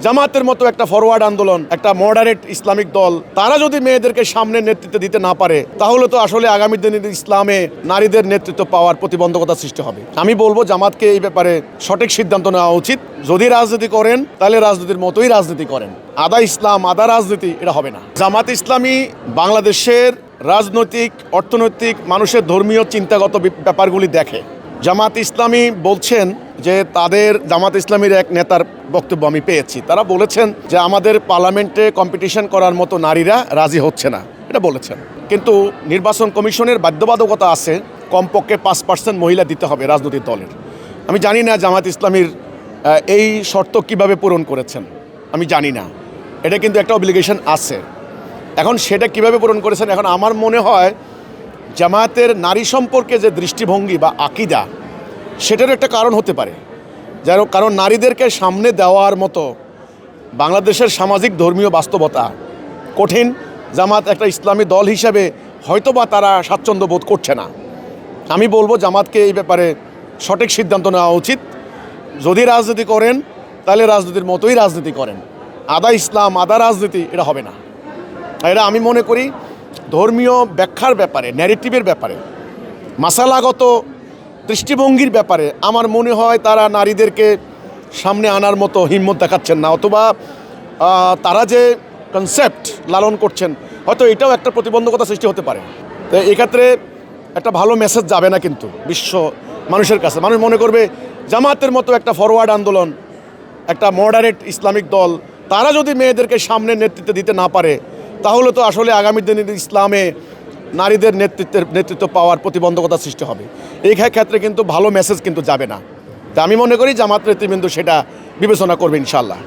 জামাতের মতো একটা ফরওয়ার্ড আন্দোলন, একটা মডারেট ইসলামিক দল, তারা যদি মেয়েদেরকে সামনে নেতৃত্ব দিতে না পারে, তাহলে তো আসলে আগামী দিনে ইসলামে নারীদের নেতৃত্ব পাওয়ার প্রতিবন্ধকতা সৃষ্টি হবে। আমি বলবো জামাতকে এই ব্যাপারে সঠিক সিদ্ধান্ত নেওয়া উচিত। যদি রাজনীতি করেন তাহলে রাজনীতির মতোই রাজনীতি করেন। আদা ইসলাম আদা রাজনীতি এটা হবে না। জামাত ইসলামী বাংলাদেশের রাজনৈতিক, অর্থনৈতিক, মানুষের ধর্মীয় চিন্তাগত ব্যাপারগুলি দেখে। জামাত ইসলামী বলছেন যে জামাত ইসলামীর এক নেতার বক্তব্য আমি পেয়েছি, তারা বলেছেন যে আমাদের পার্লামেন্টে কম্পিটিশন করার মতো নারীরা রাজি হচ্ছে না, এটা বলেছেন। কিন্তু নির্বাচন কমিশনের বাধ্যবাধকতা আছে, কমপক্ষে 5% মহিলা দিতে হবে রাজনৈতিক দলের। আমি জানি না জামাত ইসলামীর এই শর্ত কিভাবে পূরণ করেছেন, আমি জানি না। এটা কিন্তু একটা অব্লিগেশন আছে। এখন সেটা কিভাবে পূরণ করেছেন, এখন আমার মনে হয় জামায়াতের নারী সম্পর্কে যে দৃষ্টিভঙ্গি বা আকিদা, সেটারও একটা কারণ হতে পারে। কারণ নারীদেরকে সামনে দেওয়ার মতো বাংলাদেশের সামাজিক ধর্মীয় বাস্তবতা কঠিন। জামাত একটা ইসলামী দল হিসেবে হয়তোবা তারা স্বাচ্ছন্দ্য বোধ করছে না। আমি বলবো জামাতকে এই ব্যাপারে সঠিক সিদ্ধান্ত নেওয়া উচিত। যদি রাজনীতি করেন তাহলে রাজনীতির মতোই রাজনীতি করেন। আদা ইসলাম আদা রাজনীতি এটা হবে না। এটা আমি মনে করি ধর্মীয় ব্যাখ্যার ব্যাপারে, ন্যারেটিভের ব্যাপারে, মাসালাগত দৃষ্টিভঙ্গির ব্যাপারে আমার মনে হয় তারা নারীদেরকে সামনে আনার মতো হিম্মত দেখাচ্ছেন না, অথবা তারা যে কনসেপ্ট লালন করছেন হয়তো এটাও একটা প্রতিবন্ধকতা সৃষ্টি হতে পারে। তো এক্ষেত্রে একটা ভালো মেসেজ যাবে না কিন্তু বিশ্ব মানুষের কাছে। মানুষ মনে করবে জামাতের মতো একটা ফরওয়ার্ড আন্দোলন, একটা মডারেট ইসলামিক দল, তারা যদি মেয়েদেরকে সামনে নেতৃত্ব দিতে না পারে, তাহলে তো আসলে আগামী দিনে ইসলামে নারীদের নেতৃত্ব পাওয়ার প্রতিবন্ধকতা সৃষ্টি হবে। এই ক্ষেত্রে কিন্তু ভালো মেসেজ কিন্তু যাবে না। তা আমি মনে করি জামাত নেতৃবৃন্দ সেটা বিবেচনা করবে ইনশাআল্লাহ।